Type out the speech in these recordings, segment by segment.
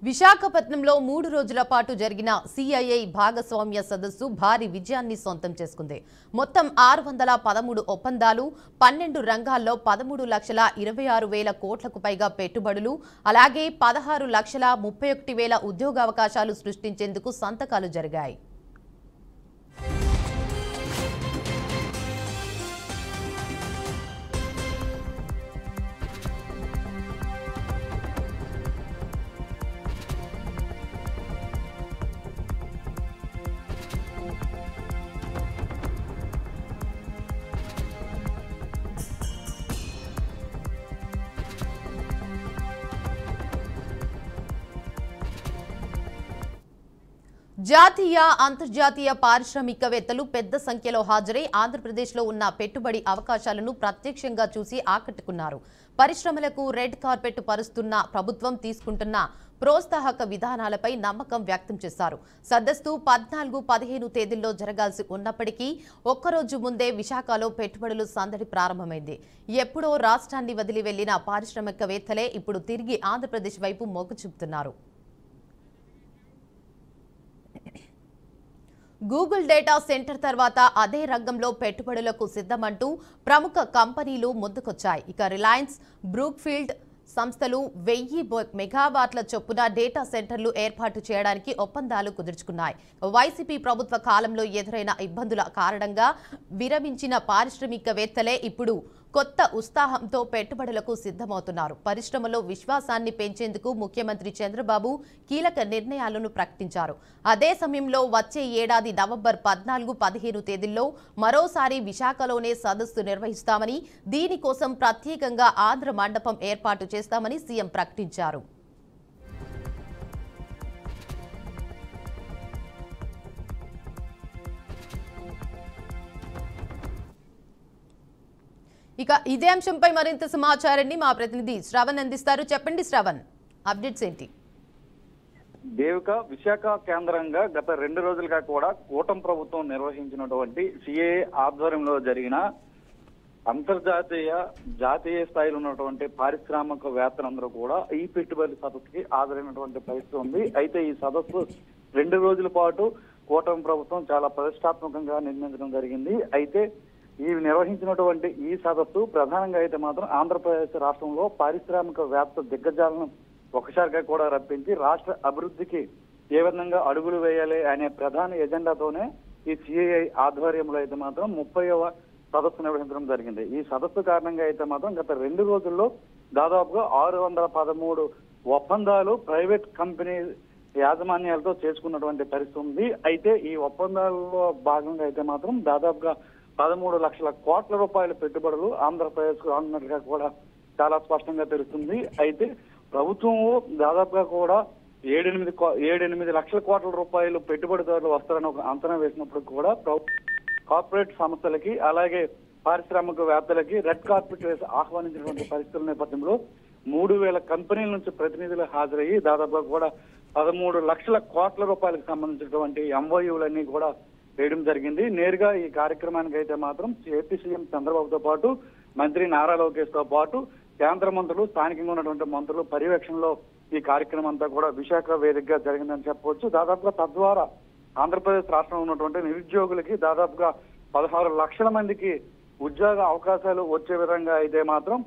విశాఖపట్నంలో 3 రోజుల పాటు జరిగిన సిఐఐ భాగస్వామ్య సదస్సు భారీ విజయాన్ని సొంతం చేసుకుంది. మొత్తం 613 ఒప్పందాలు, 12 రంగాల్లో 13,26,000 కోట్లకు పైగా పెట్టుబడులు, అలాగే 16,31,000 ఉద్యోగావకాశాలు సృష్టించేందుకు సంతకాలు జరిగాయి. జాతీయ అంతర్జాతీయ పారిశ్రామికవేత్తలు పెద్ద సంఖ్యలో హాజరై ఆంధ్రప్రదేశ్లో ఉన్న పెట్టుబడి అవకాశాలను ప్రత్యక్షంగా చూసి ఆకట్టుకున్నారు. పరిశ్రమలకు రెడ్ కార్పెట్ పరుస్తున్న ప్రభుత్వం తీసుకుంటున్న ప్రోత్సాహక విధానాలపై నమ్మకం వ్యక్తం చేశారు. సదస్సు 14-15 తేదీల్లో జరగాల్సి ఉన్నప్పటికీ ఒక్కరోజు ముందే విశాఖలో పెట్టుబడులు సందడి ప్రారంభమైంది. ఎప్పుడో రాష్ట్రాన్ని వదిలి వెళ్లిన పారిశ్రామికవేత్తలే ఇప్పుడు తిరిగి ఆంధ్రప్రదేశ్ వైపు మొగ్గు చూపుతున్నారు. గూగుల్ డేటా సెంటర్ తర్వాత అదే రంగంలో పెట్టుబడులకు సిద్ధమంటూ ప్రముఖ కంపెనీలు ముందుకొచ్చాయి. ఇక రిలయన్స్, బ్రూక్ఫీల్డ్ సంస్థలు 1000 మెగావాట్ల చొప్పున డేటా సెంటర్లు ఏర్పాటు చేయడానికి ఒప్పందాలు కుదుర్చుకున్నాయి. వైసీపీ ప్రభుత్వ కాలంలో ఎదురైన ఇబ్బందుల కారణంగా విరమించిన పారిశ్రామికవేత్తలే ఇప్పుడు కొత్త ఉత్సాహంతో పెట్టుబడులకు సిద్ధమవుతున్నారు. పరిశ్రమలో విశ్వాసాన్ని పెంచేందుకు ముఖ్యమంత్రి చంద్రబాబు కీలక నిర్ణయాలను ప్రకటించారు. అదే సమయంలో వచ్చే ఏడాది నవంబర్ 14-15 తేదీల్లో మరోసారి విశాఖలోనే సదస్సు నిర్వహిస్తామని, దీనికోసం ప్రత్యేకంగా ఆంధ్ర మండపం ఏర్పాటు చేస్తామని సీఎం ప్రకటించారు. ఇక ఇదే అంశంపై మరింత సమాచారాన్ని మా ప్రతినిధి శ్రవణ్ అందిస్తారు. చెప్పండి శ్రవణ్, అప్డేట్స్ ఏంటి? దేవిక, విశాఖ కేంద్రంగా గత 2 రోజులుగా కూడా కూటమి ప్రభుత్వం నిర్వహించినటువంటి సిఏఏ ఆధ్వర్యంలో జరిగిన అంతర్జాతీయ జాతీయ స్థాయిలో ఉన్నటువంటి పారిశ్రామికవేత్తలందరూ కూడా ఈ పెట్టుబడి సదస్సుకి హాజరైనటువంటి పరిస్థితి ఉంది. అయితే ఈ సదస్సు 2 రోజుల పాటు కూటమి ప్రభుత్వం చాలా ప్రతిష్టాత్మకంగా నిర్మించడం జరిగింది. అయితే ఈ నిర్వహించినటువంటి ఈ సదస్సు ప్రధానంగా అయితే మాత్రం ఆంధ్రప్రదేశ్ రాష్ట్రంలో పారిశ్రామికవేత్త దిగ్గజాలను ఒకసారిగా కూడా రప్పించి రాష్ట్ర అభివృద్ధికి ఏ విధంగా అడుగులు వేయాలి అనే ప్రధాన ఎజెండాతోనే ఈ సిఐఐ ఆధ్వర్యంలో అయితే మాత్రం 30వ సదస్సు నిర్వహించడం జరిగింది. ఈ సదస్సు కారణంగా అయితే మాత్రం గత 2 రోజుల్లో దాదాపుగా 613 ఒప్పందాలు ప్రైవేట్ కంపెనీ యాజమాన్యాలతో చేసుకున్నటువంటి పరిస్థితి ఉంది. అయితే ఈ ఒప్పందాల్లో భాగంగా అయితే మాత్రం దాదాపుగా 13 లక్షల కోట్ల రూపాయల పెట్టుబడులు ఆంధ్రప్రదేశ్ కు రానున్నట్లుగా కూడా చాలా స్పష్టంగా తెలుస్తుంది. అయితే ప్రభుత్వం దాదాపుగా కూడా 7-8 లక్షల కోట్ల రూపాయలు పెట్టుబడిదారులు వస్తారని ఒక అంచనా వేసినప్పుడు కూడా కార్పొరేట్ సంస్థలకి అలాగే పారిశ్రామికవేత్తలకి రెడ్ కార్పెట్ వేసి ఆహ్వానించినటువంటి పరిస్థితుల నేపథ్యంలో 3000 కంపెనీల నుంచి ప్రతినిధులు హాజరయ్యి దాదాపుగా కూడా 13 లక్షల కోట్ల రూపాయలకు సంబంధించినటువంటి ఎంఓయూలన్నీ కూడా వేయడం జరిగింది. నేరుగా ఈ కార్యక్రమానికి అయితే మాత్రం ఏపీ సీఎం చంద్రబాబుతో పాటు మంత్రి నారా లోకేష్ తో పాటు కేంద్ర మంత్రులు, స్థానికంగా ఉన్నటువంటి మంత్రులు పర్యవేక్షణలో ఈ కార్యక్రమం అంతా కూడా విశాఖ వేదికగా జరిగిందని చెప్పవచ్చు. దాదాపుగా తద్వారా ఆంధ్రప్రదేశ్ రాష్ట్రంలో ఉన్నటువంటి నిరుద్యోగులకి దాదాపుగా 16 లక్షల మందికి ఉద్యోగ అవకాశాలు వచ్చే విధంగా అయితే మాత్రం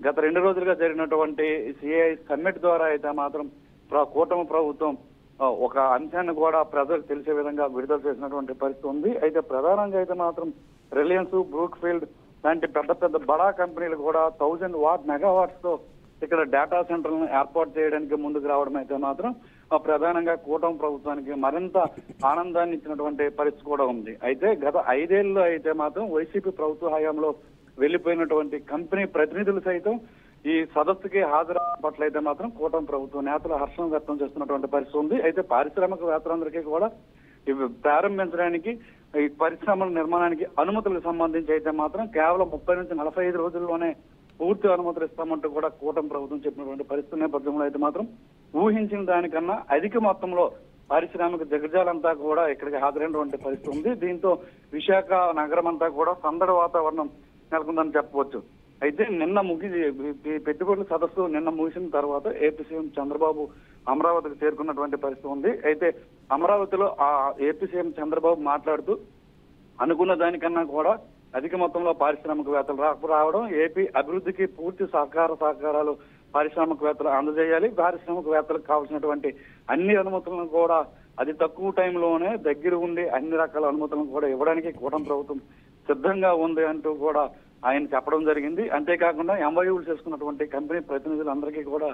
గత 2 రోజులుగా జరిగినటువంటి సిఐఐ సమ్మిట్ ద్వారా అయితే మాత్రం కూటమి ప్రభుత్వం ఒక అంశాన్ని కూడా ప్రజలకు తెలిసే విధంగా విడుదల చేసినటువంటి పరిస్థితి ఉంది. అయితే ప్రధానంగా అయితే మాత్రం రిలయన్స్, బ్రూక్ఫీల్డ్ లాంటి పెద్ద బడా కంపెనీలు కూడా 1000 మెగావాట్స్ తో ఇక్కడ డేటా సెంటర్లను ఏర్పాటు చేయడానికి ముందుకు రావడం అయితే మాత్రం ప్రధానంగా కూటమి ప్రభుత్వానికి మరింత ఆనందాన్ని ఇచ్చినటువంటి పరిస్థితి కూడా ఉంది. అయితే గత 5 ఏళ్లలో అయితే మాత్రం వైసీపీ ప్రభుత్వ హయాంలో వెళ్లిపోయినటువంటి కంపెనీ ప్రతినిధులు సైతం ఈ సదస్సుకి హాజరవడం పట్ల అయితే మాత్రం కూటమి ప్రభుత్వ నేతలు హర్షం వ్యక్తం చేస్తున్నటువంటి పరిస్థితి ఉంది. అయితే పారిశ్రామికవేత్తలందరికీ కూడా ఇవి ప్రారంభించడానికి, ఈ పరిశ్రమల నిర్మాణానికి అనుమతులకు సంబంధించి అయితే మాత్రం కేవలం 30-45 రోజుల్లోనే పూర్తి అనుమతులు ఇస్తామంటూ కూడా కూటమి ప్రభుత్వం చెప్పినటువంటి పరిస్థితి నేపథ్యంలో అయితే మాత్రం ఊహించిన దానికన్నా అధిక మొత్తంలో పారిశ్రామిక దిగ్గజాలంతా కూడా ఇక్కడికి హాజరైనటువంటి పరిస్థితి ఉంది. దీంతో విశాఖ నగరం అంతా కూడా సందడి వాతావరణం నెలకొందని చెప్పవచ్చు. అయితే నిన్న పెట్టుబడుల సదస్సు నిన్న ముగిసిన తర్వాత ఏపీ సీఎం చంద్రబాబు అమరావతికి చేరుకున్నటువంటి పరిస్థితి ఉంది. అయితే అమరావతిలో ఆ ఏపీ సీఎం చంద్రబాబు మాట్లాడుతూ అనుకున్న దానికన్నా కూడా అధిక మొత్తంలో పారిశ్రామికవేత్తలు రావడం, ఏపీ అభివృద్ధికి పూర్తి సహకారాలు పారిశ్రామికవేత్తలు అందజేయాలి, పారిశ్రామికవేత్తలకు కావాల్సినటువంటి అన్ని అనుమతులను కూడా అతి తక్కువ టైంలోనే దగ్గర ఉండి అన్ని రకాల అనుమతులను కూడా ఇవ్వడానికి కూటమి ప్రభుత్వం సిద్ధంగా ఉంది అంటూ కూడా ఆయన చెప్పడం జరిగింది. అంతేకాకుండా ఎంఓయూలు చేసుకున్నటువంటి కంపెనీ ప్రతినిధులందరికీ కూడా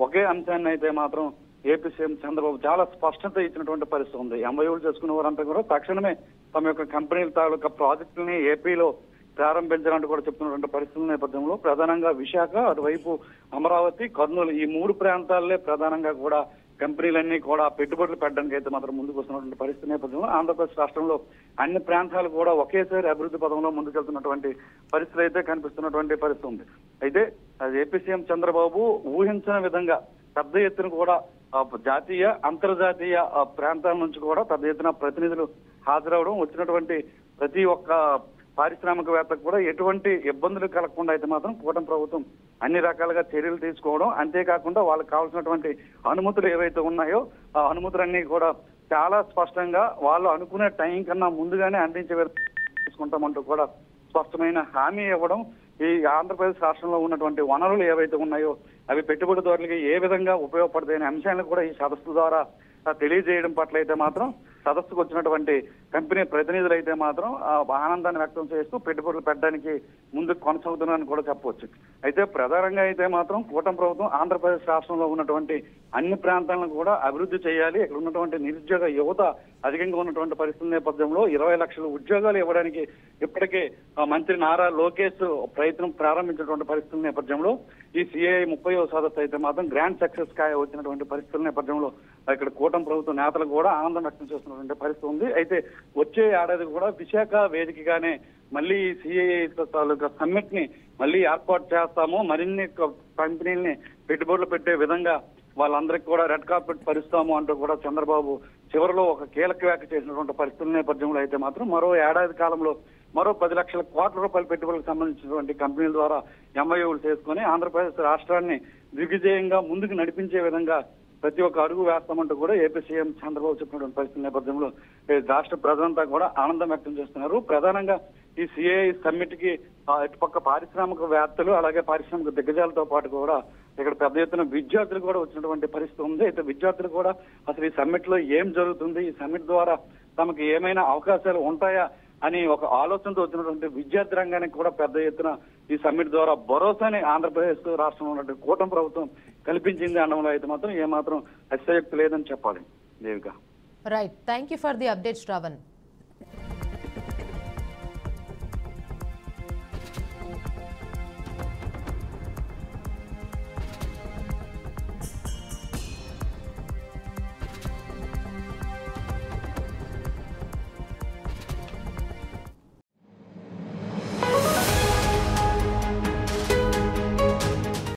ఒకే అంశాన్ని అయితే మాత్రం ఏపీ సీఎం చంద్రబాబు చాలా స్పష్టత ఇచ్చినటువంటి పరిస్థితి ఉంది. ఎంఓయూలు చేసుకున్న వారంతా కూడా తక్షణమే తమ యొక్క కంపెనీల తాలూకా ప్రాజెక్టులని ఏపీలో ప్రారంభించాలంటూ కూడా చెప్తున్నటువంటి పరిస్థితుల నేపథ్యంలో ప్రధానంగా విశాఖ, అటువైపు అమరావతి, కర్నూలు ఈ 3 ప్రాంతాలే ప్రధానంగా కూడా కంపెనీలన్నీ కూడా పెట్టుబడులు పెట్టడానికి అయితే మాత్రం ముందుకు వస్తున్నటువంటి పరిస్థితి నేపథ్యంలో ఆంధ్రప్రదేశ్ రాష్ట్రంలో అన్ని ప్రాంతాలు కూడా ఒకేసారి అభివృద్ధి పదంలో ముందుకెళ్తున్నటువంటి పరిస్థితి అయితే కనిపిస్తున్నటువంటి పరిస్థితి ఉంది. అయితే ఏపీ సీఎం చంద్రబాబు ఊహించిన విధంగా పెద్ద ఎత్తున కూడా జాతీయ, అంతర్జాతీయ ప్రాంతాల నుంచి కూడా పెద్ద ఎత్తున ప్రతినిధులు హాజరవడం, వచ్చినటువంటి ప్రతి ఒక్క పారిశ్రామికవేత్తకు కూడా ఎటువంటి ఇబ్బందులు కలగకుండా అయితే మాత్రం కూటమి ప్రభుత్వం అన్ని రకాలుగా చర్యలు తీసుకోవడం, అంతేకాకుండా వాళ్ళకి కావాల్సినటువంటి అనుమతులు ఏవైతే ఉన్నాయో ఆ అనుమతులన్నీ కూడా చాలా స్పష్టంగా వాళ్ళు అనుకునే టైం కన్నా ముందుగానే అందించే తీసుకుంటామంటూ కూడా స్పష్టమైన హామీ ఇవ్వడం, ఈ ఆంధ్రప్రదేశ్ రాష్ట్రంలో ఉన్నటువంటి వనరులు ఏవైతే ఉన్నాయో అవి పెట్టుబడిదారులకి ఏ విధంగా ఉపయోగపడతాయనే అంశాలను కూడా ఈ సదస్సు ద్వారా తెలియజేయడం పట్ల అయితే మాత్రం సదస్సుకు వచ్చినటువంటి కంపెనీ ప్రతినిధులు అయితే మాత్రం ఆనందాన్ని వ్యక్తం చేస్తూ పెట్టుబడులు పెట్టడానికి ముందుకు కొనసాగుతున్నారని కూడా చెప్పవచ్చు. అయితే ప్రధానంగా అయితే మాత్రం కూటమి ప్రభుత్వం ఆంధ్రప్రదేశ్ రాష్ట్రంలో ఉన్నటువంటి అన్ని ప్రాంతాలను కూడా అభివృద్ధి చేయాలి. ఇక్కడ ఉన్నటువంటి నిరుద్యోగ యువత అధికంగా ఉన్నటువంటి పరిస్థితుల నేపథ్యంలో 20 లక్షల ఉద్యోగాలు ఇవ్వడానికి ఇప్పటికే మంత్రి నారా లోకేష్ ప్రయత్నం ప్రారంభించినటువంటి పరిస్థితుల నేపథ్యంలో ఈ సిఐ 30వ సదస్సు అయితే మాత్రం గ్రాండ్ సక్సెస్ వచ్చినటువంటి పరిస్థితుల నేపథ్యంలో ఇక్కడ కూటమి ప్రభుత్వ నేతలు కూడా ఆనందం వ్యక్తం చేస్తున్నటువంటి పరిస్థితి ఉంది. అయితే వచ్చే ఏడాది కూడా విశాఖ వేదికగానే మళ్ళీ సిఐఐ తాలూకా సమ్మిట్ ని మళ్ళీ ఏర్పాటు చేస్తాము, మరిన్ని కంపెనీల్ని పెట్టుబడులు పెట్టే విధంగా వాళ్ళందరికీ కూడా రెడ్ కార్పెట్ పరుస్తాము అంటూ కూడా చంద్రబాబు చివరిలో ఒక కీలక వ్యాఖ్య చేసినటువంటి పరిస్థితుల నేపథ్యంలో అయితే మాత్రం మరో ఏడాది కాలంలో మరో 10 లక్షల కోట్ల రూపాయల పెట్టుబడులకు సంబంధించినటువంటి కంపెనీల ద్వారా ఎంఓయూలు చేసుకుని ఆంధ్రప్రదేశ్ రాష్ట్రాన్ని దిగ్విజయంగా ముందుకు నడిపించే విధంగా ప్రతి ఒక్క అడుగు వేస్తామంటూ కూడా ఏపీ సీఎం చంద్రబాబు చెప్పినటువంటి పరిస్థితుల నేపథ్యంలో రాష్ట్ర ప్రజలంతా కూడా ఆనందం వ్యక్తం చేస్తున్నారు. ప్రధానంగా ఈ సిఐఐ సమ్మిట్ కి ఇటుపక్క పారిశ్రామికవేత్తలు అలాగే పారిశ్రామిక దిగ్గజాలతో పాటు కూడా ఇక్కడ పెద్ద ఎత్తున విద్యార్థులు కూడా వచ్చినటువంటి పరిస్థితి ఉంది. అయితే విద్యార్థులు కూడా అసలు ఈ సమ్మిట్ లో ఏం జరుగుతుంది, ఈ సమ్మిట్ ద్వారా తమకు ఏమైనా అవకాశాలు ఉంటాయా అని ఒక ఆలోచనతో వచ్చినటువంటి విద్యార్థి రంగానికి కూడా పెద్ద ఎత్తున ఈ సమ్మిట్ ద్వారా భరోసాని ఆంధ్రప్రదేశ్ రాష్ట్రంలో ఉన్నటువంటి కూటమి ప్రభుత్వం కల్పించింది అనడంలో అయితే మాత్రం ఏమాత్రం అతిశయోక్తి లేదని చెప్పాలి. Devika. Right, thank you for the update Shravan.